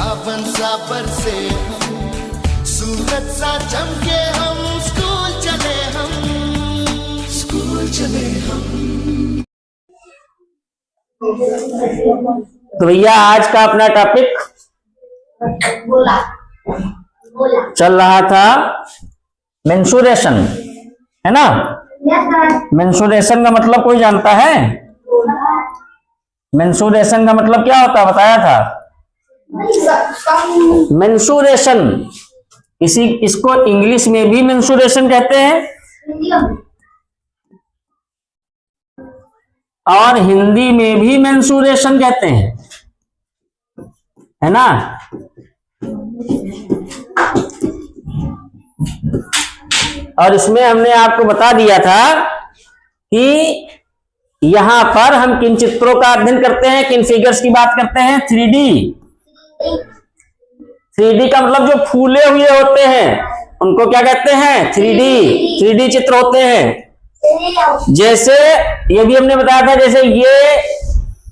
सावन सा बरसे सूरज सा चमके हम स्कूल चले हम। तो भैया आज का अपना टॉपिक चल रहा था मेंसुरेशन, है ना। मेंसुरेशन का मतलब कोई जानता है? मेंसुरेशन का मतलब क्या होता है बताया था? मेंसुरेशन इसको इंग्लिश में भी मेंसुरेशन कहते हैं और हिंदी में भी मेंसुरेशन कहते हैं, है ना। और इसमें हमने आपको बता दिया था कि यहां पर हम किन चित्रों का अध्ययन करते हैं, किन फिगर्स की बात करते हैं। 3D का मतलब जो फूले हुए होते हैं उनको क्या कहते हैं? 3D चित्र होते हैं। जैसे ये भी हमने बताया था, जैसे ये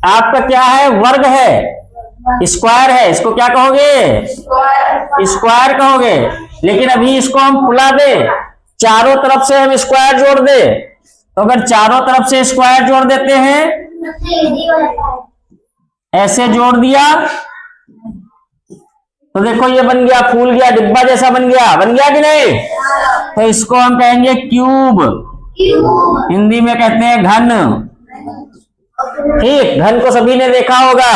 आपका क्या है? वर्ग है, स्क्वायर है, इसको क्या कहोगे? स्क्वायर कहोगे। लेकिन अभी इसको हम फुला दे, चारों तरफ से हम स्क्वायर जोड़ दे, तो अगर चारों तरफ से स्क्वायर जोड़ देते हैं, ऐसे जोड़ दिया तो देखो ये बन गया, फूल गया, डिब्बा जैसा बन गया कि नहीं? तो इसको हम कहेंगे क्यूब। हिंदी में कहते हैं घन। ठीक, घन को सभी ने देखा होगा।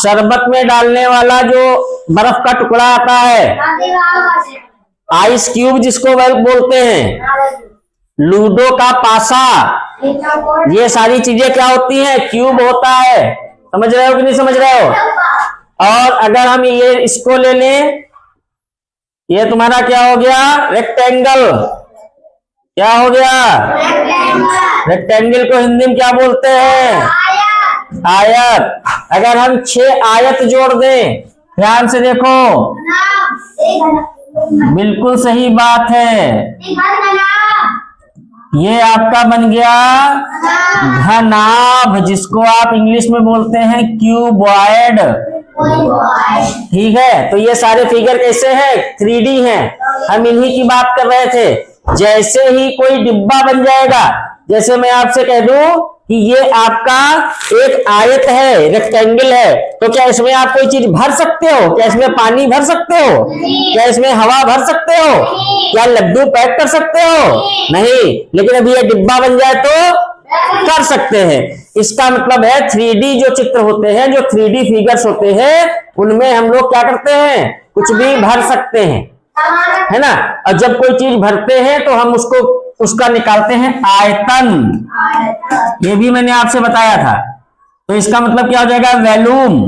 शरबत में डालने वाला जो बर्फ का टुकड़ा आता है, आइस क्यूब जिसको बोलते हैं, लूडो का पासा, ये सारी चीजें क्या होती हैं? क्यूब होता है। समझ रहे हो कि नहीं समझ रहे हो? और अगर हम ये इसको ले लें, ये तुम्हारा क्या हो गया? रेक्टेंगल। क्या हो गया? रेक्टेंगल को हिंदी में क्या बोलते हैं? आयत। अगर हम 6 आयत जोड़ दें, ध्यान से देखो, बिल्कुल सही बात है, ये आपका बन गया घनाभ, जिसको आप इंग्लिश में बोलते हैं क्यूबॉइड। ठीक है, तो ये सारे फिगर कैसे हैं? 3D हैं। हम इन्हीं की बात कर रहे थे। जैसे ही कोई डिब्बा बन जाएगा, जैसे मैं आपसे कह दूं कि ये आपका एक आयत है, रेक्टेंगल है, तो क्या इसमें आप कोई चीज भर सकते हो? क्या इसमें पानी भर सकते हो? क्या इसमें हवा भर सकते हो? क्या लड्डू पैक कर सकते हो? नहीं। लेकिन अभी ये डिब्बा बन जाए तो कर सकते हैं। इसका मतलब है 3D जो चित्र होते हैं, जो 3D फिगर्स होते हैं, उनमें हम लोग क्या करते हैं? कुछ भी भर सकते हैं, है ना। और जब कोई चीज भरते हैं तो हम उसका निकालते हैं आयतन। ये भी मैंने आपसे बताया था। तो इसका मतलब क्या हो जाएगा? वॉल्यूम,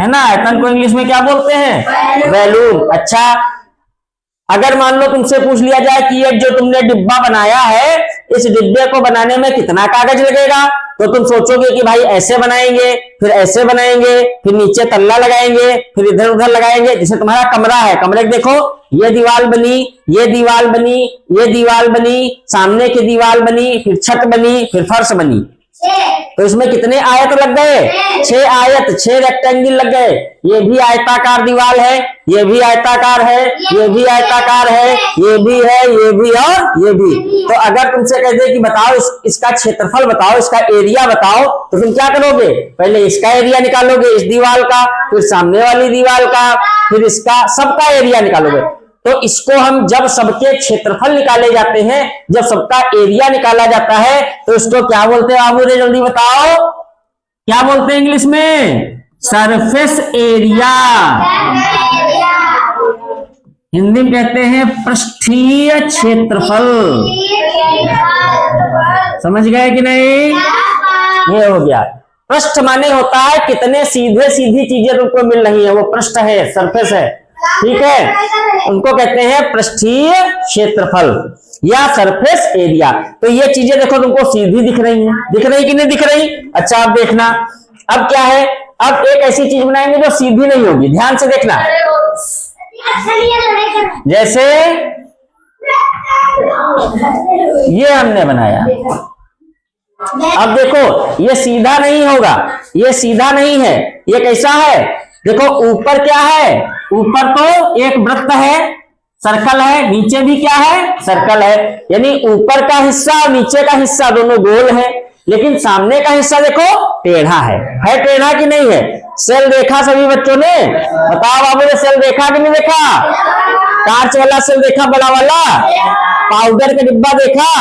है ना। आयतन को इंग्लिश में क्या बोलते हैं? वॉल्यूम। अच्छा, अगर मान लो तुमसे पूछ लिया जाए कि ये जो तुमने डिब्बा बनाया है, इस डिब्बे को बनाने में कितना कागज लगेगा, तो तुम सोचोगे कि भाई ऐसे बनाएंगे, फिर ऐसे बनाएंगे, फिर नीचे तल्ला लगाएंगे, फिर इधर उधर लगाएंगे। जैसे तुम्हारा कमरा है, कमरे देखो, ये दीवार बनी, ये दीवार बनी, ये दीवार बनी, सामने की दीवार बनी, फिर छत बनी, फिर फर्श बनी। तो इसमें कितने आयत लग गए? 6 आयत, 6 रेक्टेंगल लग गए। ये भी आयताकार दीवार है, ये भी आयताकार है, ये भी आयताकार है, ये भी है, ये भी और ये भी। तो अगर तुमसे कह दे कि बताओ इसका क्षेत्रफल बताओ, इसका एरिया बताओ, तो तुम क्या करोगे? पहले इसका एरिया निकालोगे, इस दीवार का, फिर सामने वाली दीवार का, फिर इसका, सबका एरिया निकालोगे। तो इसको हम जब सबके क्षेत्रफल निकाले जाते हैं, जब सबका एरिया निकाला जाता है, तो इसको क्या बोलते हैं? बाबू रे जल्दी बताओ, क्या बोलते हैं इंग्लिश में? Surface area. हिंदी में कहते हैं पृष्ठीय क्षेत्रफल। समझ गए कि नहीं? ये हो गया। पृष्ठ माने होता है कितने सीधे सीधी चीजें तुमको मिल रही है, वो पृष्ठ है, सरफेस है। ठीक है, उनको कहते हैं पृष्ठीय क्षेत्रफल या सरफेस एरिया। तो ये चीजें देखो तुमको सीधी दिख रही हैं, दिख रही कि नहीं दिख रही? अच्छा, अब देखना, अब क्या है? अब एक ऐसी चीज बनाएंगे जो सीधी नहीं होगी, ध्यान से देखना। जैसे ये हमने बनाया, अब देखो ये सीधा नहीं होगा, ये सीधा नहीं है, ये कैसा है, देखो ऊपर क्या है, ऊपर तो एक वृत्त है, सर्कल है, नीचे भी क्या है, सर्कल है, यानी ऊपर का हिस्सा और नीचे का हिस्सा दोनों गोल है, लेकिन सामने का हिस्सा देखो टेढ़ा है टेढ़ा कि नहीं है। सेल देखा सभी बच्चों ने, बताओ बाबू ने सेल देखा कि नहीं देखा, कांच वाला सेल देखा, बड़ा वाला पाउडर का डिब्बा देखा,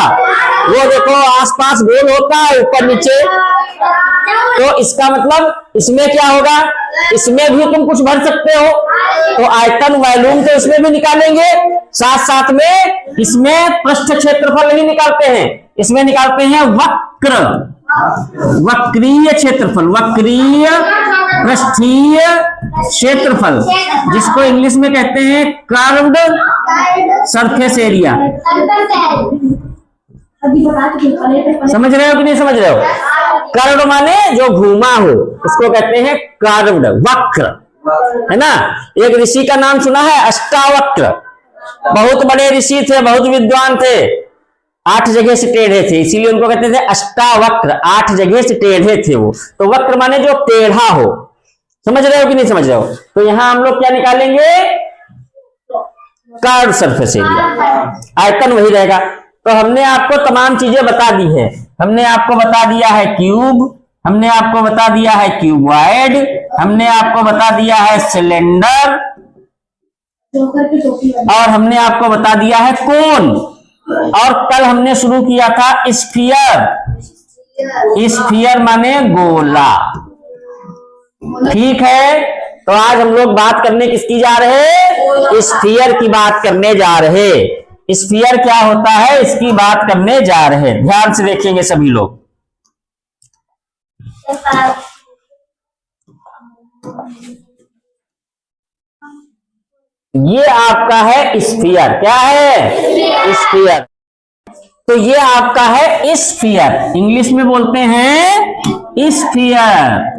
वो देखो आसपास गोल होता है ऊपर नीचे, तो इसका मतलब इसमें क्या होगा, इसमें भी तुम कुछ भर सकते हो, तो आयतन वॉल्यूम तो इसमें भी निकालेंगे, साथ साथ में इसमें पृष्ठ क्षेत्रफल नहीं निकालते हैं, इसमें निकालते हैं वक्र, वक्रीय क्षेत्रफल, वक्रीय पृष्ठीय क्षेत्रफल, जिसको इंग्लिश में कहते हैं कर्व्ड सरफेस एरिया। समझ रहे हो कि नहीं समझ रहे हो, कर्व्ड माने जो घूमा हो उसको कहते हैं कर्व्ड, वक्र, है ना। एक ऋषि का नाम सुना है, अष्टावक्र, बहुत बड़े ऋषि थे, बहुत विद्वान थे, 8 जगह से टेढ़े थे, इसीलिए उनको कहते थे अष्टावक्र, 8 जगह से टेढ़े थे वो, तो वक्र माने जो टेढ़ा हो। समझ रहे हो कि नहीं समझ रहे हो, तो यहां हम लोग क्या निकालेंगे, कर्व सरफेस एरिया, आयतन वही रहेगा। तो हमने आपको तमाम चीजें बता दी है, हमने आपको बता दिया है क्यूब, हमने आपको बता दिया है क्यूबॉइड, हमने आपको बता दिया है सिलेंडर, और हमने आपको बता दिया है कोन, और कल हमने शुरू किया था स्फीयर, स्फीयर माने गोला। ठीक है, तो आज हम लोग बात करने किसकी जा रहे हैं, स्फीयर की बात करने जा रहे, स्फीयर क्या होता है इसकी बात करने जा रहे, ध्यान से देखेंगे सभी लोग। ये आपका है स्फीयर, क्या है, स्फीयर, तो ये आपका है स्फीयर, इंग्लिश में बोलते हैं स्फीयर,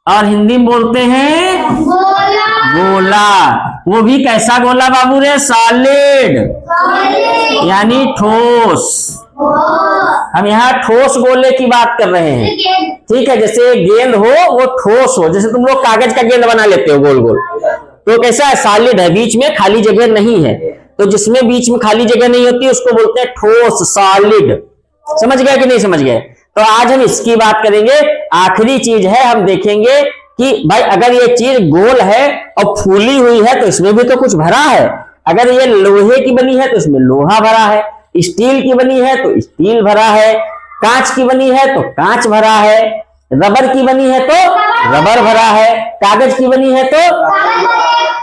और हिंदी में बोलते हैं गोला। वो भी कैसा गोला बाबू रे, सॉलिड, यानी ठोस। हम यहाँ ठोस गोले की बात कर रहे हैं, ठीक है, जैसे गेंद हो वो ठोस हो, जैसे तुम लोग कागज का गेंद बना लेते हो गोल गोल, तो कैसा है, सॉलिड है, बीच में खाली जगह नहीं है, तो जिसमें बीच में खाली जगह नहीं होती उसको बोलते हैं ठोस, सॉलिड। समझ गए कि नहीं समझ गए, तो आज हम इसकी बात करेंगे। आखिरी चीज है, हम देखेंगे कि भाई अगर ये चीज गोल है और फूली हुई है तो इसमें भी तो कुछ भरा है, अगर ये लोहे की बनी है तो इसमें लोहा भरा है, स्टील की बनी है तो स्टील भरा है, कांच की बनी है तो कांच भरा है, रबर की बनी है तो रबर भरा है, कागज की बनी है तो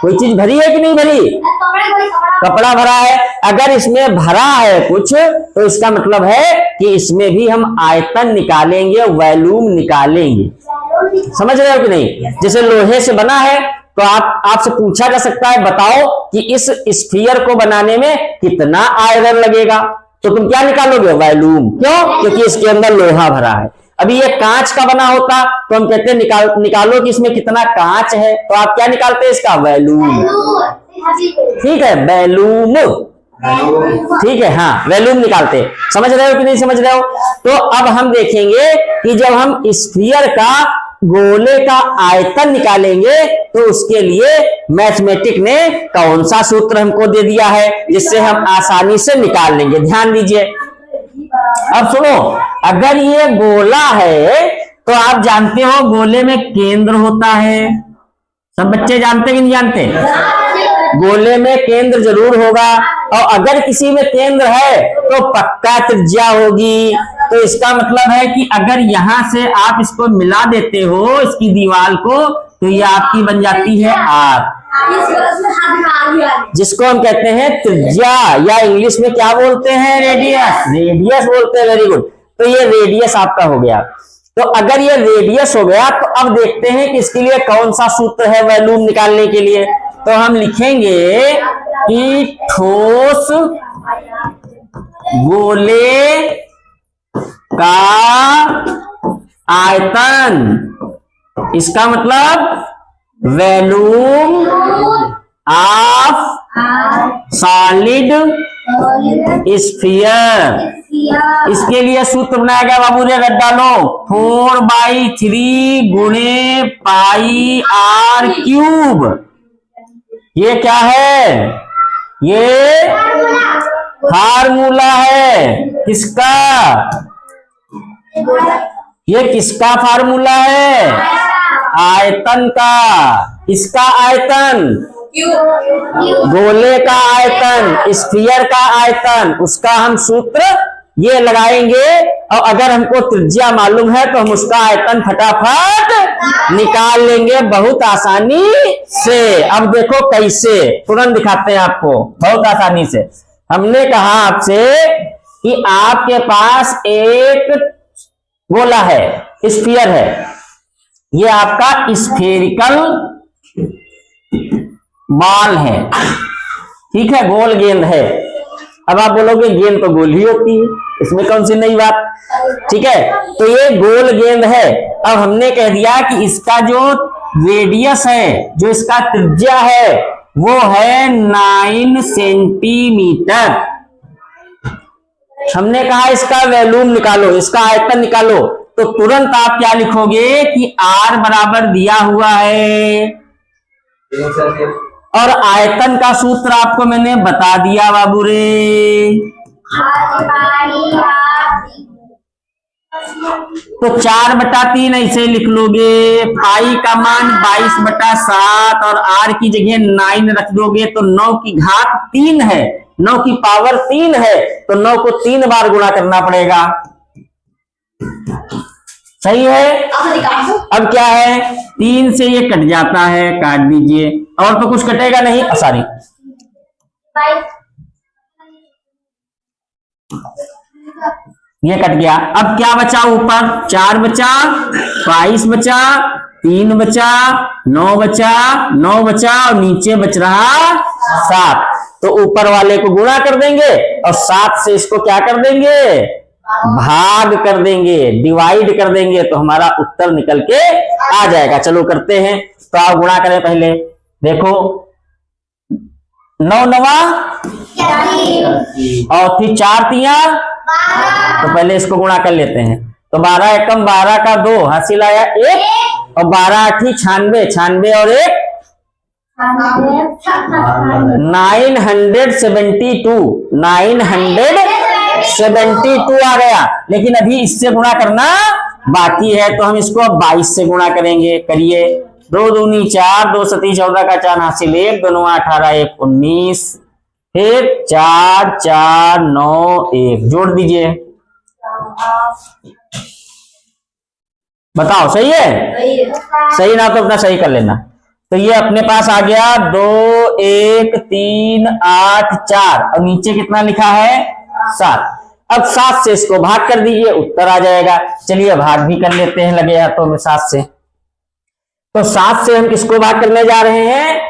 कोई चीज भरी है कि नहीं भरी, कपड़ा भरा है। अगर इसमें भरा है कुछ तो इसका मतलब है कि इसमें भी हम आयतन निकालेंगे, वॉल्यूम निकालेंगे। समझ रहे हो कि नहीं, जैसे लोहे से बना है तो आपसे पूछा जा सकता है बताओ कि इस स्फीयर को बनाने में कितना आयरन लगेगा, तो तुम क्या निकालोगे, वॉल्यूम। क्यों, क्योंकि इसके अंदर लोहा भरा है। अभी ये कांच का बना होता तो हम कहते हैं निकालो कि इसमें कितना कांच है, तो आप क्या निकालते हैं, इसका वॉल्यूम। ठीक है, वॉल्यूम, ठीक है, हाँ वॉल्यूम निकालते। समझ रहे हो कि नहीं समझ रहे हो, तो अब हम देखेंगे कि जब हम स्फीयर का, गोले का आयतन निकालेंगे तो उसके लिए मैथमेटिक ने कौन सा सूत्र हमको दे दिया है जिससे हम आसानी से निकाल लेंगे। ध्यान दीजिए, अब सुनो, अगर ये गोला है तो आप जानते हो गोले में केंद्र होता है, सब बच्चे जानते कि नहीं जानते, गोले में केंद्र जरूर होगा, और अगर किसी में केंद्र है तो पक्का त्रिज्या होगी। तो इसका मतलब है कि अगर यहां से आप इसको मिला देते हो इसकी दीवार को तो ये आपकी बन जाती है आर, जिसको हम कहते हैं त्रिज्या, या इंग्लिश में क्या बोलते हैं, रेडियस, रेडियस बोलते हैं। वेरी गुड, तो ये रेडियस आपका हो गया। तो अगर ये रेडियस हो गया तो अब देखते हैं कि इसके लिए कौन सा सूत्र है वॉल्यूम निकालने के लिए। तो हम लिखेंगे कि ठोस गोले का आयतन, इसका मतलब वॉल्यूम ऑफ सॉलिड स्फीयर। इसके लिए सूत्र बनाया गया बाबू ने, रट डालो, 4/3 गुणे पाई आर क्यूब। ये क्या है? ये फार्मूला है। किसका? ये किसका फार्मूला है? आयतन का। किसका आयतन? गोले का आयतन, स्फीयर का आयतन। उसका हम सूत्र ये लगाएंगे, और अगर हमको त्रिज्या मालूम है तो हम उसका आयतन फटाफट निकाल लेंगे बहुत आसानी से। अब देखो कैसे, तुरंत दिखाते हैं आपको बहुत आसानी से। हमने कहा आपसे कि आपके पास एक गोला है, स्फीयर है, ये आपका स्फेरिकल बॉल है, ठीक है, गोल गेंद है। अब आप बोलोगे गेंद तो गोल ही होती है, इसमें कौन सी नई बात, ठीक है। तो ये गोल गेंद है। अब हमने कह दिया कि इसका जो रेडियस है, जो इसका त्रिज्या है, वो है 9 सेंटीमीटर। हमने कहा इसका वॉल्यूम निकालो, इसका आयतन निकालो, तो तुरंत आप क्या लिखोगे कि R बराबर दिया हुआ है, और आयतन का सूत्र आपको मैंने बता दिया बाबू रे। तो 4/3 ऐसे लिख लोगे, पाई का मान 22/7 और R की जगह 9 रख दोगे तो 9 की घात 3 है, 9 की पावर 3 है, तो 9 को 3 बार गुणा करना पड़ेगा। सही है। अब क्या है, 3 से ये कट जाता है, काट दीजिए, और तो कुछ कटेगा नहीं, सॉरी, ये कट गया। अब क्या बचा ऊपर? 4 बचा, 22 बचा, 3 बचा, 9 बचा, 9 बचा, और नीचे बच रहा 7। तो ऊपर वाले को गुणा कर देंगे और 7 से इसको क्या कर देंगे? भाग कर देंगे, डिवाइड कर देंगे, तो हमारा उत्तर निकल के आ जाएगा। चलो करते हैं, तो आप गुणा करें पहले। देखो 9 9 और फिर 4 3, तो पहले इसको गुणा कर लेते हैं। तो 12 एकम 12 का 2 हासिल आया 1, और 12 8 96, 96 और 1 972 आ गया। लेकिन अभी इससे गुणा करना बाकी है, तो हम इसको अब 22 से गुणा करेंगे। करिए, 2 दूनी 4, 2 सती 14 का 4 हासिल 1, 2 9 18 1 19, फिर 4 4 9 1 जोड़ दीजिए। बताओ सही है? सही ना तो अपना सही कर लेना। तो ये अपने पास आ गया 2 1 3 8 4, और नीचे कितना लिखा है? 7। अब 7 से इसको भाग कर दीजिए, उत्तर आ जाएगा। चलिए भाग भी कर लेते हैं लगे हाथों में 7 से। तो 7 से हम किसको भाग करने जा रहे हैं?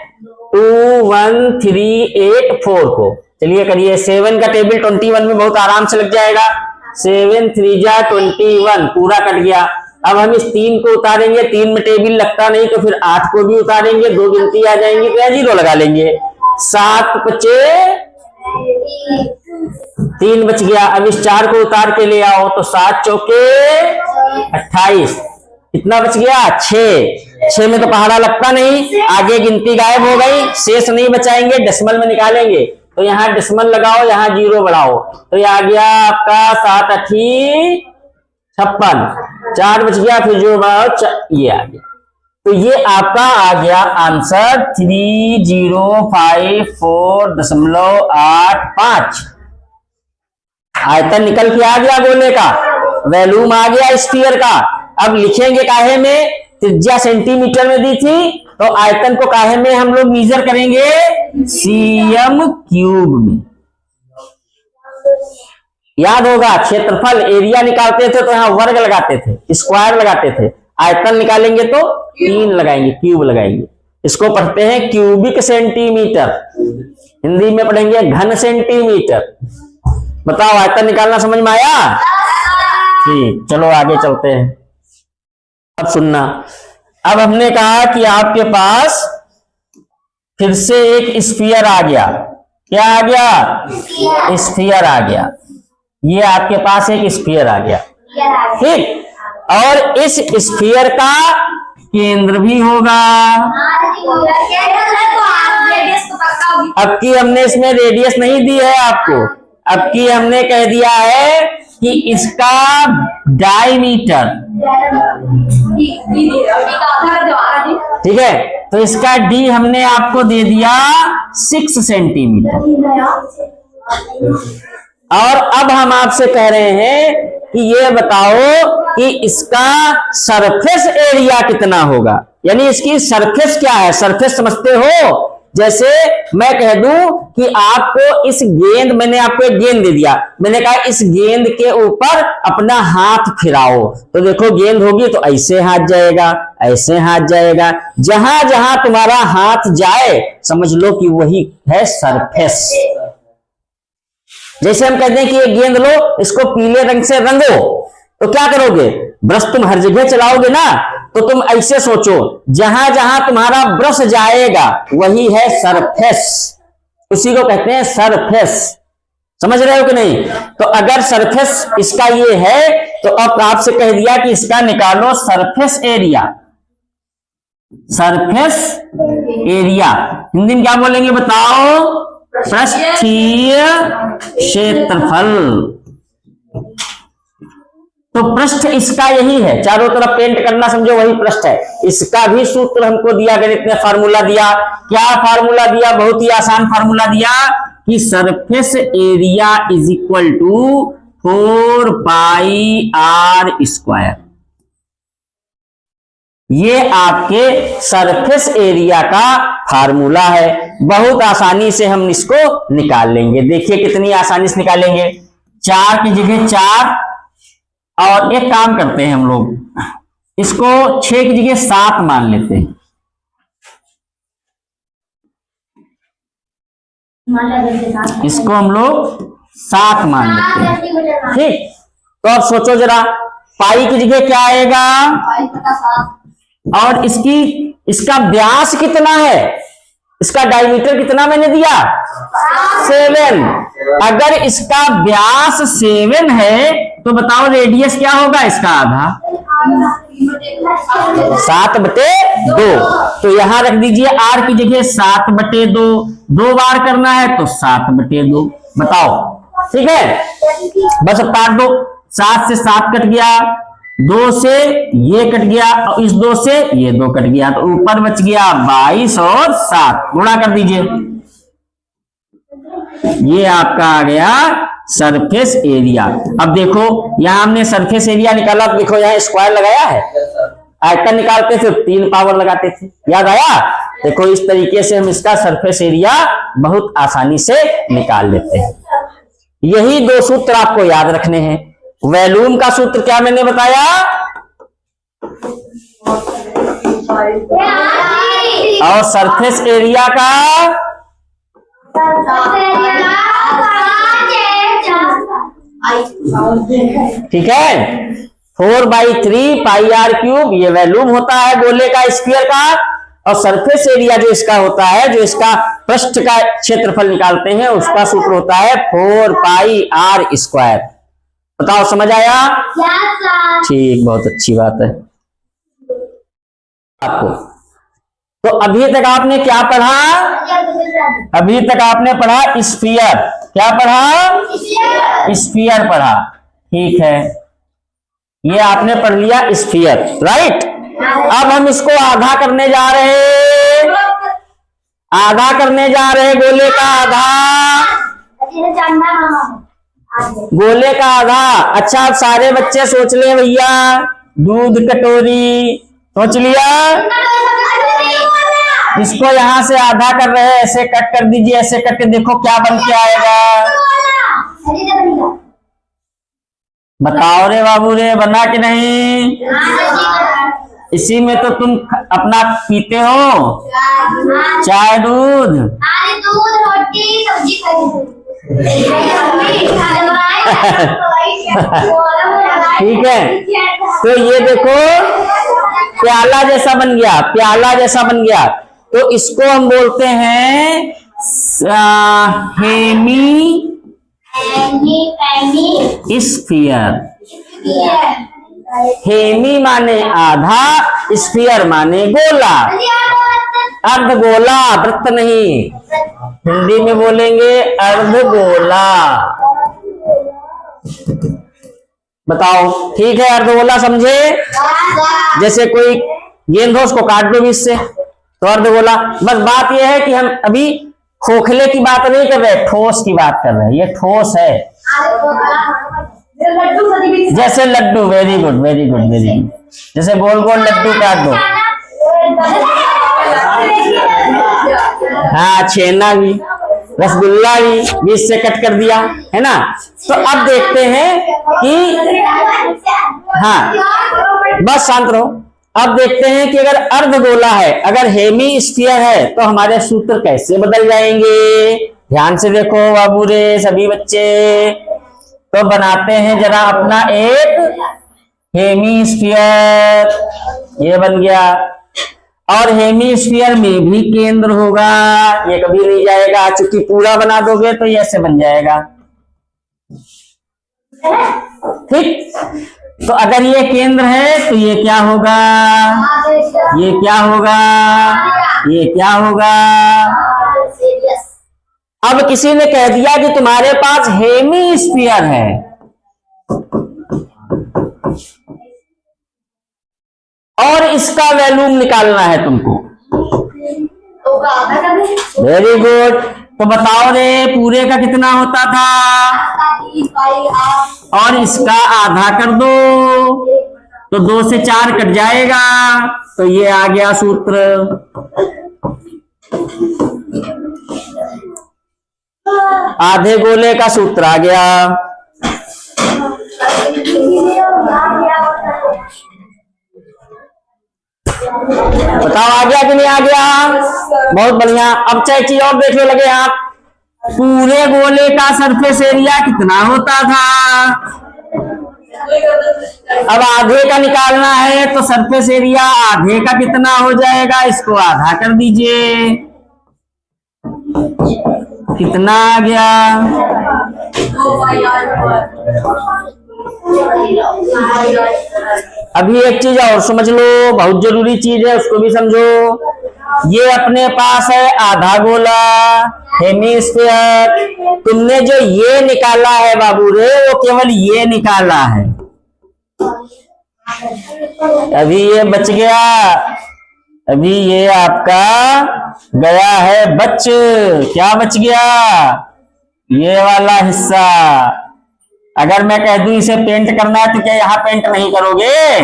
2 1 3 8 4 को। चलिए करिए, 7 का टेबल 21 में बहुत आराम से लग जाएगा। 7 3 जा 21, पूरा कट गया। अब हम इस 3 को उतारेंगे, 3 में टेबल लगता नहीं, तो फिर 8 को भी उतारेंगे, 2 गिनती आ जाएंगी, तो 0 लगा लेंगे। 7 बचे 3 बच गया। अब इस 4 को उतार के ले आओ, तो 7 चौके 28, कितना बच गया? 6। 6 में तो पहाड़ा लगता नहीं, आगे गिनती गायब हो गई, शेष नहीं बचाएंगे, डेसिमल में निकालेंगे। तो यहाँ डेसिमल लगाओ, यहाँ 0 बढ़ाओ, तो ये आ गया आपका 7 8 56, 4 बच गया, फिर जो बढ़ाओ ये आ गया। तो ये आपका आ गया आंसर 3054.85। आयतन निकल के आ गया गोले का, वॉल्यूम आ गया स्फीयर का। अब लिखेंगे काहे में? त्रिज्या सेंटीमीटर में दी थी, तो आयतन को काहे में हम लोग मेजर करेंगे? cm क्यूब में। याद होगा, क्षेत्रफल एरिया निकालते थे तो यहां वर्ग लगाते थे, स्क्वायर लगाते थे। आयतन निकालेंगे तो 3 लगाएंगे, क्यूब लगाएंगे। इसको पढ़ते हैं क्यूबिक सेंटीमीटर, हिंदी में पढ़ेंगे घन सेंटीमीटर। बताओ आयतन निकालना समझ में आया? ठीक, चलो आगे चलते हैं। अब सुनना, अब हमने कहा कि आपके पास फिर से एक स्फीयर आ गया। क्या आ गया? स्फीयर आ गया। ये आपके पास एक स्फीयर आ गया, ठीक। और इस स्फीयर का केंद्र भी होगा। अब की हमने इसमें रेडियस नहीं दी है आपको, अब की हमने कह दिया है कि इसका डायमीटर, ठीक है। तो इसका डी हमने आपको दे दिया 6 सेंटीमीटर। और अब हम आपसे कह रहे हैं कि ये बताओ कि इसका सरफेस एरिया कितना होगा, यानी इसकी सरफेस क्या है। सरफेस समझते हो? जैसे मैं कह दूं कि आपको इस गेंद, मैंने आपको एक गेंद दे दिया, मैंने कहा इस गेंद के ऊपर अपना हाथ फिराओ, तो देखो गेंद होगी तो ऐसे हाथ जाएगा, ऐसे हाथ जाएगा। जहां जहां तुम्हारा हाथ जाए समझ लो कि वही है सरफेस। जैसे हम कहते हैं कि ये गेंद लो, इसको पीले रंग से रंगो, तो क्या करोगे? ब्रश तुम हर जगह चलाओगे ना, तो तुम ऐसे सोचो जहां जहां तुम्हारा ब्रश जाएगा वही है सरफेस, उसी को कहते हैं सरफेस। समझ रहे हो कि नहीं? तो अगर सरफेस इसका ये है तो अब आपसे कह दिया कि इसका निकालो surface area. Surface area Hindi में क्या बोलेंगे बताओ? पृष्ठीय क्षेत्रफल। तो पृष्ठ इसका यही है, चारों तरफ पेंट करना समझो वही पृष्ठ है। इसका भी सूत्र हमको दिया, गणित में फार्मूला दिया। क्या फार्मूला दिया? बहुत ही आसान फार्मूला दिया कि surface area is equal to 4 pi are square. ये आपके सरफेस एरिया का फार्मूला है। बहुत आसानी से हम इसको निकाल लेंगे। देखिए कितनी आसानी से निकालेंगे। 4 की जगह 4, और एक काम करते हैं हम लोग, इसको 6 की जगह 7 मान लेते हैं। इसको हम लोग 7 मान लेते हैं, ठीक। तो अब सोचो जरा, पाई की जगह क्या आएगा? और इसका व्यास कितना है? इसका डायमीटर कितना मैंने दिया? 7। अगर इसका व्यास 7 है तो बताओ रेडियस क्या होगा? इसका आधा, 7/2। तो यहां रख दीजिए r की जगह 7/2। 2 बार करना है तो 7/2। बताओ, ठीक है। बस अब काट दो। 7 से 7 कट गया, 2 से ये कट गया, और इस 2 से ये 2 कट गया, तो ऊपर बच गया 22 और 7। गुणा कर दीजिए। ये आपका आ गया सरफेस एरिया। अब देखो यहां हमने सरफेस एरिया निकाला, तो देखो यहां स्क्वायर लगाया है। आयतन निकालते थे 3 पावर लगाते थे, याद आया? देखो इस तरीके से हम इसका सरफेस एरिया बहुत आसानी से निकाल लेते हैं। यही 2 सूत्र आपको याद रखने हैं। वॉल्यूम का सूत्र क्या मैंने बताया? और सरफेस एरिया का ठीक है 4/3 पाई आर क्यूब। ये वॉल्यूम होता है गोले का, स्फीयर का। और सरफेस एरिया जो इसका होता है, जो इसका पृष्ठ का क्षेत्रफल निकालते हैं, उसका सूत्र होता है 4 पाई आर स्क्वायर। बताओ समझ आया? ठीक, बहुत अच्छी बात है आपको। तो अभी तक आपने क्या पढ़ा? अभी तक आपने पढ़ा स्फीयर। क्या पढ़ा? स्फीयर पढ़ा, ठीक है। ये आपने पढ़ लिया स्फीयर, राइट। अब हम इसको आधा करने जा रहे हैं। आधा करने जा रहे हैं गोले का आधा। गोले का आधा। अच्छा, अब सारे बच्चे सोच ले भैया, दूध कटोरी सोच लिया। इसको यहां से आधा कर रहे हैं, ऐसे कट कर दीजिए। ऐसे कट के देखो क्या बन के आएगा। बताओ रे बाबू रे, बना कि नहीं? इसी में तो तुम अपना पीते हो चाय दूध। रोटी सब्जी ठीक है। तो ये देखो प्याला जैसा बन गया, प्याला जैसा बन गया। तो इसको हम बोलते हैं हेमी स्फीयर। हेमी माने आधा, स्फीयर माने गोला, अर्धगोला, वृत्त नहीं। हिंदी में बोलेंगे अर्धगोला। बताओ ठीक है, अर्धगोला समझे? जैसे कोई गेंद हो उसको काट दो बीच से तो अर्धगोला। बस बात यह है कि हम अभी खोखले की बात नहीं कर रहे, ठोस की बात कर रहे हैं। ये ठोस है, जैसे लड्डू। Very good very good very good. जैसे गोल गोल लड्डू काट दो। हाँ, छेना भी, रसगुल्ला भी बीच से कट कर दिया, है ना। तो अब देखते हैं कि हाँ, बस शांत रहो। अब देखते हैं कि अगर अर्धगोला है, अगर हेमी स्फीयर है, तो हमारे सूत्र कैसे बदल जाएंगे। ध्यान से देखो बाबू रे सभी बच्चे। तो बनाते हैं जरा अपना एक हेमी स्फीयर। ये बन गया। और हेमी स्फीयर में भी केंद्र होगा, ये कभी नहीं जाएगा, चूंकि पूरा बना दोगे तो ये ऐसे बन जाएगा। ठीक। तो अगर ये केंद्र है तो ये क्या होगा, ये क्या होगा, ये क्या होगा। अब किसी ने कह दिया कि तुम्हारे पास हेमी स्फीयर है, और इसका वैल्यूम निकालना है तुमको। Very good. तो बताओ रे पूरे का कितना होता था, और इसका आधा कर दो तो 2 से 4 कट जाएगा। तो ये आ गया सूत्र। आधे गोले का सूत्र आ गया। बताओ आ गया कि नहीं आ गया? बहुत बढ़िया। अब चाहे चीज और देखने लगे आप, पूरे गोले का सरफेस एरिया कितना होता था। अब आधे का निकालना है तो सरफेस एरिया आधे का कितना हो जाएगा, इसको आधा कर दीजिए। कितना आ गया? अभी एक चीज और समझ लो, बहुत जरूरी चीज है, उसको भी समझो। ये अपने पास है आधा गोला, हेमीस्फीयर। तुमने जो ये निकाला है बाबू रे, वो केवल ये निकाला है। अभी ये बच गया, अभी ये आपका गया है बच। क्या बच गया? ये वाला हिस्सा। अगर मैं कह दूं इसे पेंट करना है तो क्या यहाँ पेंट नहीं करोगे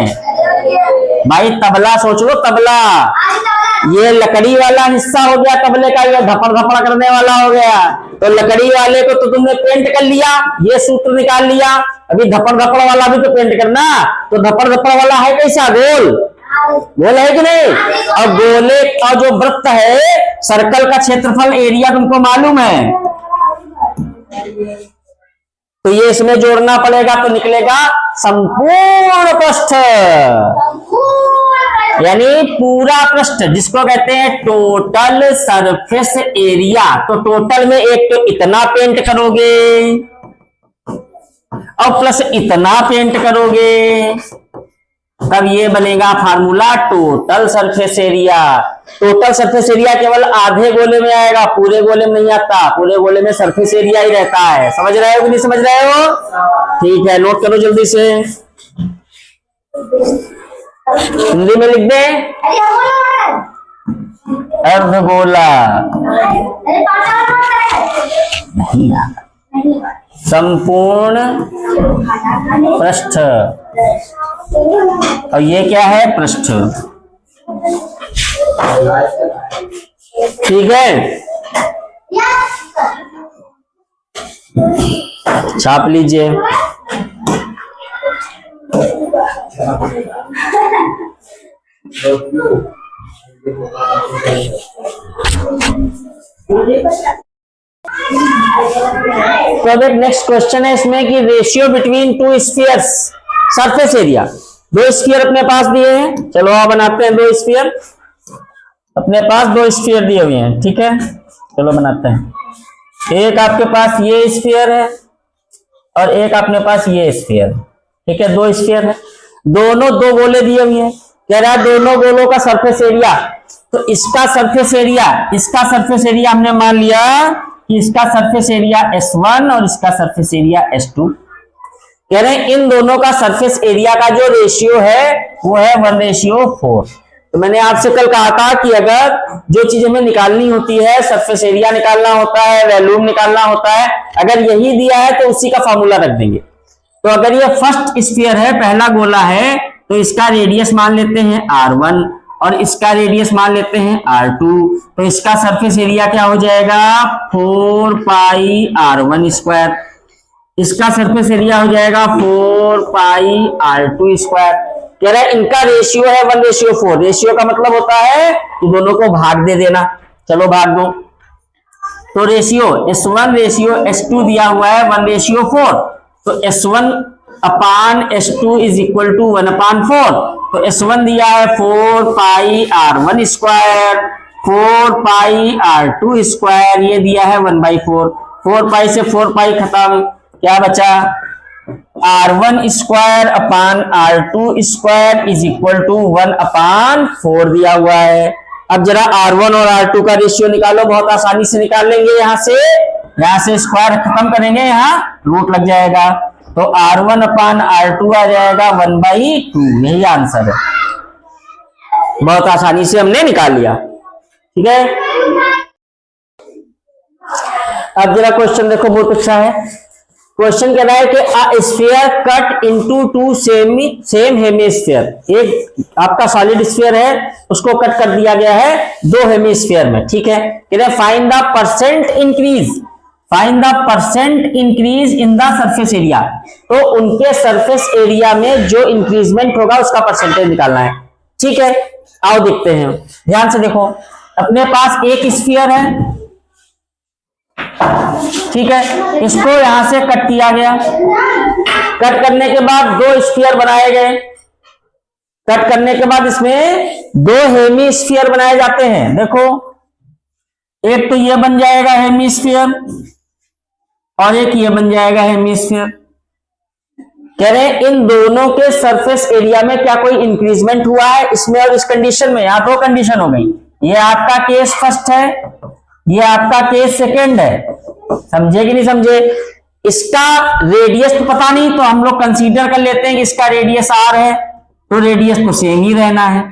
भाई? तबला सोच लो, तबला। ये लकड़ी वाला हिस्सा हो गया तबले का, ये धपड़ धपड़ करने वाला हो गया। तो लकड़ी वाले को तो तुमने पेंट कर लिया, ये सूत्र निकाल लिया। अभी धपड़ धपड़ वाला भी तो पेंट करना। तो धपड़ धपड़ वाला है कैसा? गोल। गोल है कि नहीं? और गोले का जो वृत्त है, सर्कल का क्षेत्रफल एरिया तुमको मालूम है, तो ये इसमें जोड़ना पड़ेगा तो निकलेगा संपूर्ण पृष्ठ, यानी पूरा पृष्ठ, जिसको कहते हैं टोटल सरफेस एरिया। तो टोटल में एक तो इतना पेंट करोगे और प्लस इतना पेंट करोगे, तब ये बनेगा formula total surface area. Total surface area केवल आधे गोले में आएगा, पूरे गोले में नहीं आता। पूरे गोले में सरफेस एरिया ही रहता है। समझ रहे हो कि नहीं समझ रहे हो? ठीक है, नोट करो जल्दी से, हिंदी में लिख दे। अर्धगोला नहीं आता, संपूर्ण पृष्ठ। और ये क्या है? पृष्ठ। ठीक है, छाप लीजिए। तो अब एक नेक्स्ट क्वेश्चन है इसमें कि ratio between two spheres surface area. दो स्फीयर अपने पास दिए हैं, चलो आप बनाते हैं दो स्फीयर। अपने पास दो स्फीयर दिए हुए हैं, ठीक है, चलो बनाते हैं। एक आपके पास ये स्फीयर है और एक अपने पास ये स्फीयर, ठीक है, दो स्फीयर है, दोनों दो गोले दिए हुए हैं। कह रहा है दोनों गोलों का सरफेस एरिया, तो इसका सरफेस एरिया हमने मान लिया कि इसका सरफेस एरिया S1 और इसका सरफेस एरिया S2। कह रहे हैं इन दोनों का सरफेस एरिया का जो रेशियो है वो है 1:4। तो मैंने आपसे कल कहा था कि अगर जो चीज हमें निकालनी होती है, सरफेस एरिया निकालना होता है, वॉल्यूम निकालना होता है, अगर यही दिया है तो उसी का फॉर्मूला रख देंगे। तो अगर ये फर्स्ट स्फीयर है, पहला गोला है, तो इसका रेडियस मान लेते हैं R1 और इसका रेडियस मान लेते हैं R2। तो इसका सरफेस एरिया क्या हो जाएगा 4 पाई R1 स्क्वायर, इसका सरफेस एरिया हो जाएगा 4 पाई R2 स्क्वायर। कह रहा है इनका रेशियो है 1:4। रेशियो का मतलब होता है कि दोनों को भाग दे देना। चलो भाग दो, तो रेशियो S1 रेशियो S2 दिया हुआ है 1:4, तो S1 upon S2 is equal to 1/4। तो S1 दिया है 4 पाई R1 स्क्वायर, 4 पाई R2 स्क्वायर, ये दिया है 1/4। 4 पाई से 4 पाई खत्म, क्या बचा R1 square upon R2 square is equal to 1/4 दिया हुआ है। अब जरा R1 और R2 का रेशियो निकालो, बहुत आसानी से निकाल लेंगे। यहां से स्क्वायर खत्म करेंगे, यहाँ रूट लग जाएगा, तो R1 अपान R2 आ जाएगा 1/2। यही आंसर है, बहुत आसानी से हमने निकाल लिया, ठीक है। अब जरा क्वेश्चन देखो, बहुत अच्छा है। क्वेश्चन कह रहा है कि a sphere cut into two same hemisphere. एक आपका सॉलिड स्फीयर है, उसको कट कर दिया गया है दो हेमिस्फीयर में, ठीक है। कह रहे find the percent increase in the surface area. तो उनके सरफेस एरिया में जो इंक्रीजमेंट होगा उसका परसेंटेज निकालना है, ठीक है। आओ देखते हैं, ध्यान से देखो। अपने पास एक स्फीयर है, ठीक है, इसको यहां से कट किया गया। कट करने के बाद दो स्फीयर बनाए गए। कट करने के बाद इसमें दो हेमिस्फीयर बनाए जाते हैं। देखो, एक तो ये बन जाएगा हेमिस्फीयर और एक ये बन जाएगा हेमिस्फीयर। कह रहे हैं इन दोनों के सरफेस एरिया में क्या कोई इंक्रीजमेंट हुआ है, इसमें और इस कंडीशन में। यहां दो कंडीशन हो गई, ये आपका केस फर्स्ट है, ये आपका केस सेकंड है। समझे कि नहीं समझे? इसका रेडियस तो पता नहीं, तो हम लोग कंसीडर कर लेते हैं कि इसका रेडियस R है, तो रेडियस तो सेम ही रहना है,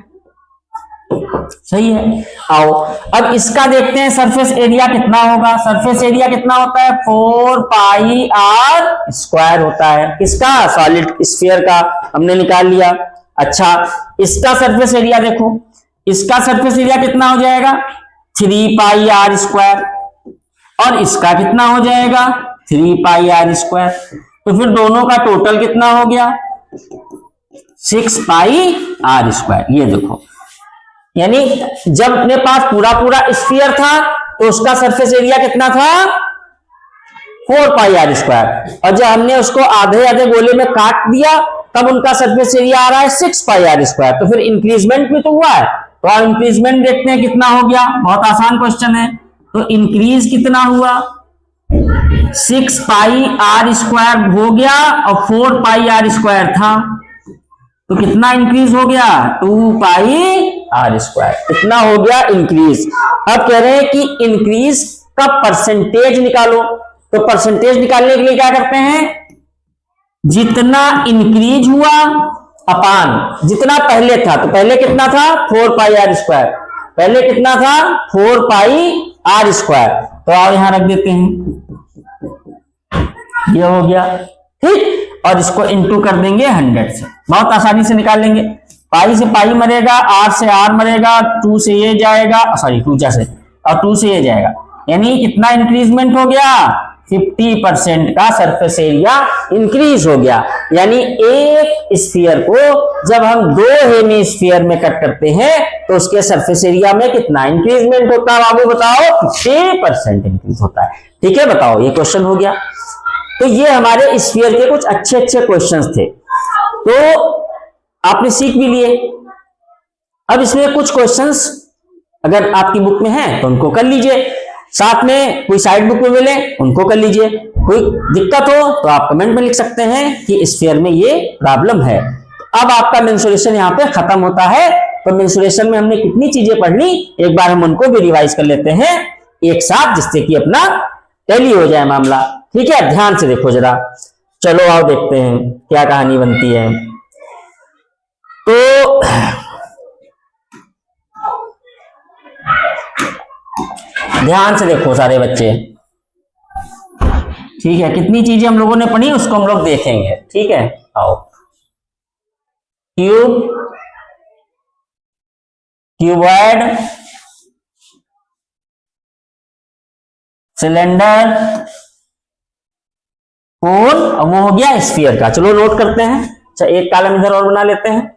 सही है। आओ अब इसका देखते हैं सरफेस एरिया कितना होगा। सरफेस एरिया कितना होता है 4 पाई R स्क्वायर होता है। किसका? सॉलिड स्फीयर का हमने निकाल लिया। अच्छा, इसका सरफेस एरिया देखो, इसका सरफेस एरिया कितना हो जाएगा 3 पाई R स्क्वायर और इसका कितना हो जाएगा 3 पाई R स्क्वायर। तो फिर दोनों का टोटल कितना हो गया 6 पाई R स्क्वायर। ये देखो, यानी जब अपने पास पूरा स्फीयर था तो उसका सरफेस एरिया कितना था 4 पाई R स्क्वायर, और जब हमने उसको आधे आधे गोले में काट दिया तब उनका सरफेस एरिया आ रहा है 6 पाई R स्क्वायर। तो फिर इंक्रीजमेंट भी तो हुआ है, तो आप इंक्रीजमेंट देखते हैं कितना हो गया। बहुत आसान क्वेश्चन है। तो इंक्रीज कितना हुआ 6 पाई R स्क्वायर हो गया और 4 पाई R स्क्वायर था, तो कितना इंक्रीज हो गया 2 पाई R स्क्वायर। कितना हो गया इंक्रीज। अब कह रहे हैं कि इंक्रीज का परसेंटेज निकालो। तो परसेंटेज निकालने के लिए क्या करते हैं, जितना इंक्रीज हुआ अपान जितना पहले था। तो पहले कितना था 4 पाई R स्क्वायर, पहले कितना था 4 पाई R स्क्वायर। तो आओ यहां रख देते हैं, ये हो गया, ठीक। और इसको इनटू कर देंगे 100 से, बहुत आसानी से निकाल लेंगे। पाई से पाई मरेगा, R से R मरेगा, 2 से ये जाएगा, सॉरी 2 से और 2 से ये जाएगा, यानी कितना इंक्रीजमेंट हो गया 50% का सरफेस एरिया इंक्रीज हो गया। यानी एक स्फीयर को जब हम दो हेमिस्फीयर में कट करते हैं तो उसके सरफेस एरिया में कितना इंक्रीजमेंट होता है बाबू बताओ 50% इंक्रीज होता है। ठीक है, बताओ, ये क्वेश्चन हो गया। तो ये हमारे स्फीयर के कुछ अच्छे क्वेश्चंस थे, तो आपने सीख भी लिए। अब इसमें कुछ क्वेश्चंस अगर आपकी बुक में है तो उनको कर लीजिए, साथ में कोई साइड बुक में मिले उनको कर लीजिए। कोई दिक्कत हो तो आप कमेंट में लिख सकते हैं कि स्फीयर में ये प्रॉब्लम है। अब आपका मेंसुरेशन यहाँ पे खत्म होता है। तो मेंसुरेशन में हमने कितनी चीजें पढ़ ली, एक बार हम उनको भी रिवाइज कर लेते हैं एक साथ, जिससे कि अपना टैली हो जाए मामला। ठीक है, ध्यान से देखो जरा। चलो आओ देखते हैं क्या कहानी बनती है। तो ध्यान से देखो सारे बच्चे। ठीक है, कितनी चीजें हम लोगों ने पढ़ी उसको हम लोग देखेंगे। ठीक है, आओ। क्यूब, क्यूबॉइड, सिलेंडर, कोन, अब वो हो गया स्फीयर का। चलो नोट करते हैं। अच्छा, एक कॉलम इधर और बना लेते हैं।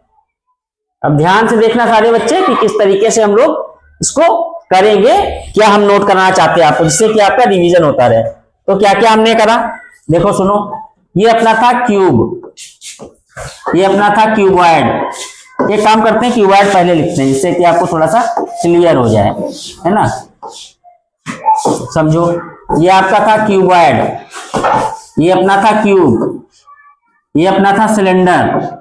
अब ध्यान से देखना सारे बच्चे कि किस तरीके से हम लोग इसको करेंगे, क्या हम नोट करना चाहते हैं आपको, जिससे कि आपका रिवीजन होता रहे। तो क्या क्या हमने करा, देखो सुनो। ये अपना था क्यूब, ये अपना था क्यूबॉइड। एक काम करते हैं, क्यूबॉइड पहले लिखते हैं जिससे कि आपको थोड़ा सा क्लियर हो जाए, है ना। समझो, ये आपका था क्यूबॉइड, ये अपना था क्यूब, ये अपना था सिलेंडर,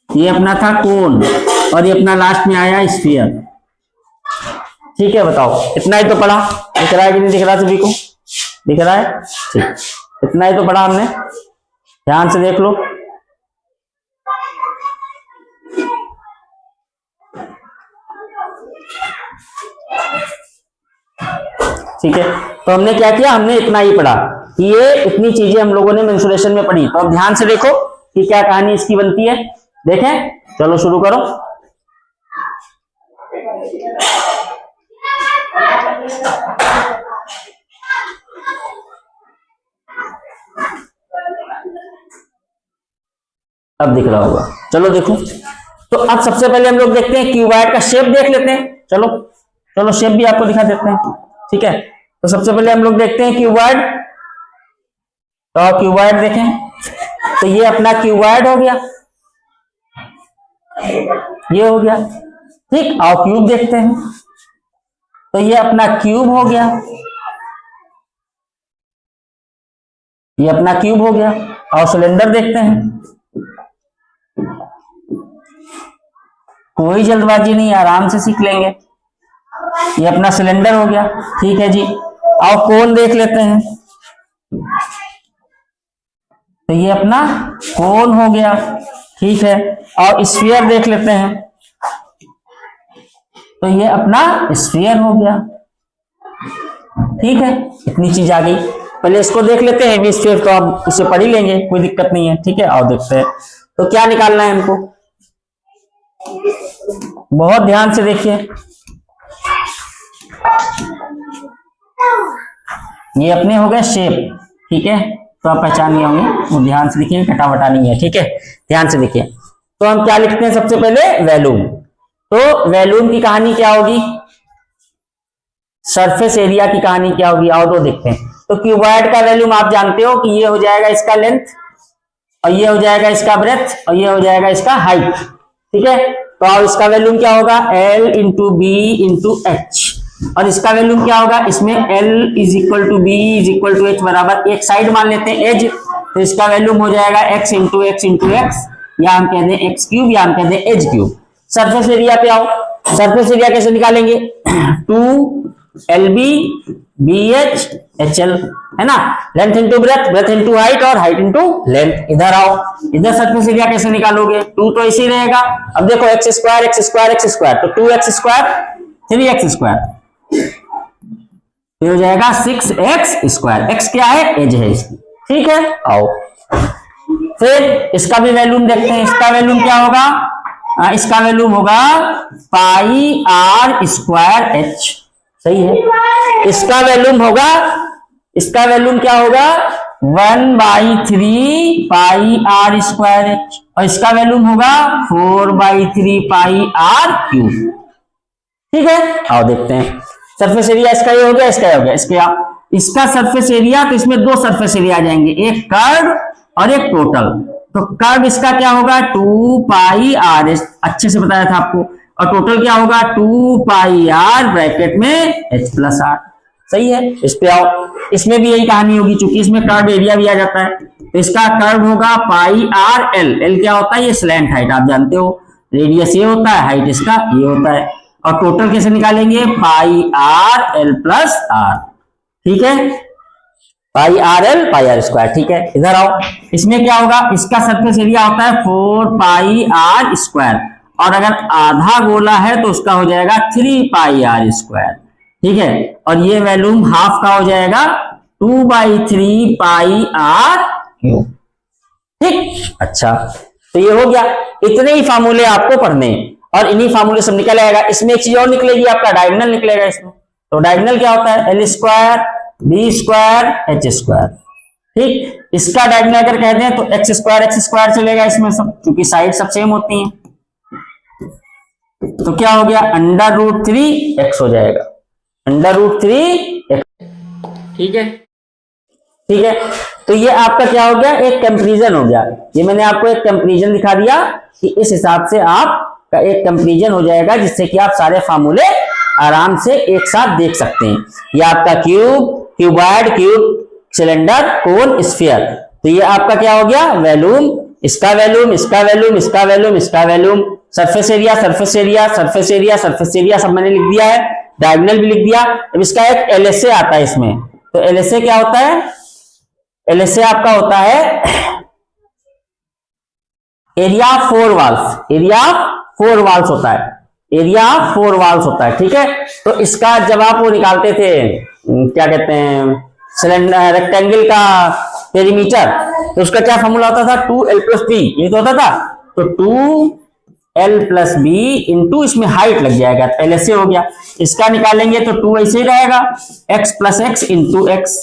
ये अपना था कोन, और ये अपना लास्ट में आया स्फीयर। ठीक है, बताओ इतना ही तो पढ़ा। दिख रहा है कि नहीं दिख रहा सभी को? दिख रहा है? ठीक, इतना ही तो पढ़ा हमने। ध्यान से देख लो। ठीक है, तो हमने क्या किया, हमने इतना ही पढ़ा कि ये इतनी चीजें हम लोगों ने मेंसुरेशन में पढ़ी। तो अब ध्यान से देखो कि क्या कहानी इसकी बनती है। देखें, चलो शुरू करो। अब दिख रहा होगा, चलो देखो। तो अब सबसे पहले हम लोग देखते हैं क्यूबॉइड का शेप देख लेते हैं। चलो चलो शेप भी आपको दिखा देते हैं। ठीक है, तो सबसे पहले हम लोग देखते हैं क्यूबॉइड। तो क्यूबॉइड देखें, तो ये अपना क्यूबॉइड हो गया, ये हो गया। ठीक, और क्यूब देखते हैं, तो ये अपना क्यूब हो गया, ये अपना क्यूब हो गया। और सिलेंडर देखते हैं, कोई जल्दबाजी नहीं, आराम से सीख लेंगे। ये अपना सिलेंडर हो गया। ठीक है जी, और कोन देख लेते हैं, तो ये अपना कोन हो गया। ठीक है, और स्फीयर देख लेते हैं, तो ये अपना स्फीयर हो गया। ठीक है, इतनी चीज आ गई। पहले इसको देख लेते हैं, हेमिस्फीयर तो आप इसे पढ़ ही लेंगे, कोई दिक्कत नहीं है। ठीक है, और देखते हैं तो क्या निकालना है हमको। बहुत ध्यान से देखिए, ये अपने हो गए शेप। ठीक है, तो आप पहचान नहीं होंगे, वो ध्यान से देखिए, कटावटा नहीं है। ठीक है, ध्यान से देखिए। तो हम क्या लिखते हैं सबसे पहले, वैल्यूम। तो वैल्यूम की कहानी क्या होगी, सरफेस एरिया की कहानी क्या होगी, आओ तो देखते हैं। तो क्यूबॉइड का वैल्यूम आप जानते हो कि ये हो जाएगा इसका लेंथ, और ये हो जाएगा इसका ब्रेथ, और ये हो जाएगा इसका हाइट। ठीक है, तो अब इसका वैल्यूम क्या होगा, L into b into h. और इसका वैल्यूम क्या होगा, इसमें L is equal to b is equal to h बराबर, एक साइड मान लेते हैं एज, तो इसका वैल्यूम हो जाएगा x into x into x, या हम कहते हैं एक्स क्यूब, या हम कहते हैं एज क्यूब। सरफेस एरिया पे आओ, सरफेस एरिया कैसे निकालेंगे, 2LB BH HL, है ना। Length into breadth, breath into height, और हाइट इंटू लेंथ। इधर आओ, इधर सरफेस एरिया कैसे निकालोगे, 2 तो ऐसे ही रहेगा। अब देखो x square x square x square, तो 2x स्क्वायर 3x स्क्वायर, ये हो जाएगा 6x स्क्वायर। x क्या है, एज है इसकी। ठीक है, आओ फिर इसका भी वैल्यूम देखते हैं। इसका वैल्यूम क्या होगा, इसका वैल्यूम होगा पाई आर स्क्वायर एच। सही है, इसका वैल्यूम होगा, इसका वैल्यूम क्या होगा, 1/3 पाई आर स्क्वायर एच, और इसका वैल्यूम होगा 4/3 पाई आर क्यूब। ठीक है, आओ देखते हैं। सरफेस एरिया इसका ये हो गया, इसका ये हो गया। इसका सरफेस एरिया, तो इसमें दो सरफेस एरिया आ जाएंगे, एक कर्व और एक टोटल। तो कर्व इसका क्या होगा, 2 पाई आर एच, अच्छे से बताया था आपको, और टोटल क्या होगा 2 पाई आर ब्रैकेट में h प्लस आर। सही है। इस पे आओ, इसमें भी यही कहानी होगी, चूंकि इसमें कर्व एरिया भी आ जाता है, तो इसका कर्व होगा पाई आर एल। एल क्या होता है? ये स्लैंट हाइट, आप जानते हो, रेडियस ये होता है, हाइट इसका ये होता है। और टोटल कैसे निकालेंगे? Pi R L plus R. ठीक है, pi R L pi are square. ठीक है, इधर आओ, इसमें क्या होगा? इसका सरफेस एरिया होता है 4 पाई आर स्क्वायर, और अगर आधा गोला है तो उसका हो जाएगा 3 पाई आर स्क्वायर। ठीक है, और ये वैल्यूम हाफ का हो जाएगा 2/3 पाई आर क्यूब। ठीक, अच्छा, तो ये हो गया। इतने ही फार्मूले आपको पढ़ने, और इन्हीं फार्मूले से निकल आएगा। इसमें एक चीज और निकलेगी, आपका डायगोनल निकलेगा इसमें। तो डायगोनल क्या होता है? L square b square h square. ठीक, इसका डायगोनल अगर कहते हैं तो एक्स स्क्वायर चलेगा इसमें सब, क्योंकि साइड सब सेम होती हैं। तो क्या हो गया? √3 x हो जाएगा, √3 x। ठीक है, ठीक है, तो ये आपका क्या हो गया? एक कंपैरिजन हो गया। ये मैंने आपको एक कंपैरिजन दिखा दिया कि इस हिसाब से आपका एक कंपैरिजन हो जाएगा, जिससे कि आप सारे फार्मूले आराम से एक साथ देख सकते हैं। ये आपका क्यूब, क्यूबॉइड, क्यूब, सिलेंडर, कोन, स्फीयर। तो ये आपका क्या हो गया? वैल्यूम, इसका वैल्यूम, इसका वैल्यूम, इसका वैल्यूम, इसका volume, surface area, surface area, surface area, surface area सब मैंने लिख दिया है, डायगोनल भी लिख दिया। अब इसका एक एलएसए आता है इसमें। तो एलएसए क्या होता है? एलएसए आपका होता है एरिया 4 वाल्स। एरिया 4 वाल्स होता है, एरिया 4 वाल्स होता है। ठीक है, तो इसका जब आप वो निकालते थे, क्या कहते हैं, सिलेंडर रेक्टेंगल का पेरीमीटर, तो उसका क्या फॉर्मूला होता था? 2l + b, ये तो होता था। तो 2l + b इंटू इसमें हाइट लग जाएगा, तो एलएसए हो गया। इसका निकालेंगे तो 2 ऐसे ही रहेगा, x + x इंटू x,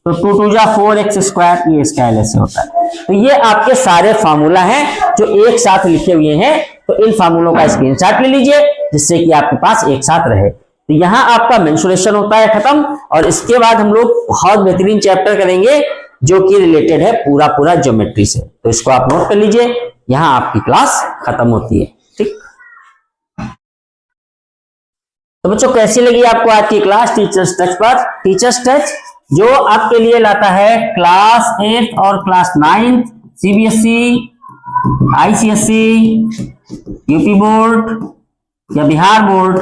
तो 2 × 2 = 4x², ये इसका एलएसए होता है। तो ये आपके सारे फार्मूला हैं जो एक साथ लिखे हुए हैं। तो इन फार्मूलों का स्क्रीनशॉट ले लीजिए, जिससे कि आपके पास एक साथ रहे। तो यहाँ आपका मेंसुरेशन होता है खत्म, और इसके बाद हम लोग बहुत बेहतरीन चैप्टर करेंगे जो कि रिलेटेड है पूरा ज्योमेट्री से। तो इसको आप नोट कर लीजिए, यहाँ आपकी क्लास खत्म होती है। ठीक, तो बच्चों कैसी लगी आपको आज की क्लास टीचर्स टच पर? टीचर्स टच जो आपके लिए लाता है क्लास 8 और class 9 CBSE, ICSE, UP board या बिहार बोर्ड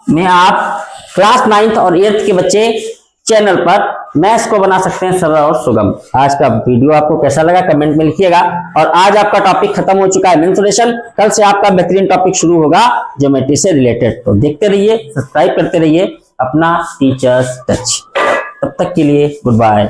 में आप क्लास 9th और 8th के बच्चे चैनल पर मैथ्स को बना सकते हैं सरल और सुगम। आज का वीडियो आपको कैसा लगा कमेंट में लिखिएगा। और आज आपका टॉपिक खत्म हो चुका है मेंसुरेशन, कल से आपका बेहतरीन टॉपिक शुरू होगा ज्योमेट्री से रिलेटेड। तो देखते रहिए, सब्सक्राइब करते रहिए अपना टीचर्स टच। तब तक के लिए गुड बाय।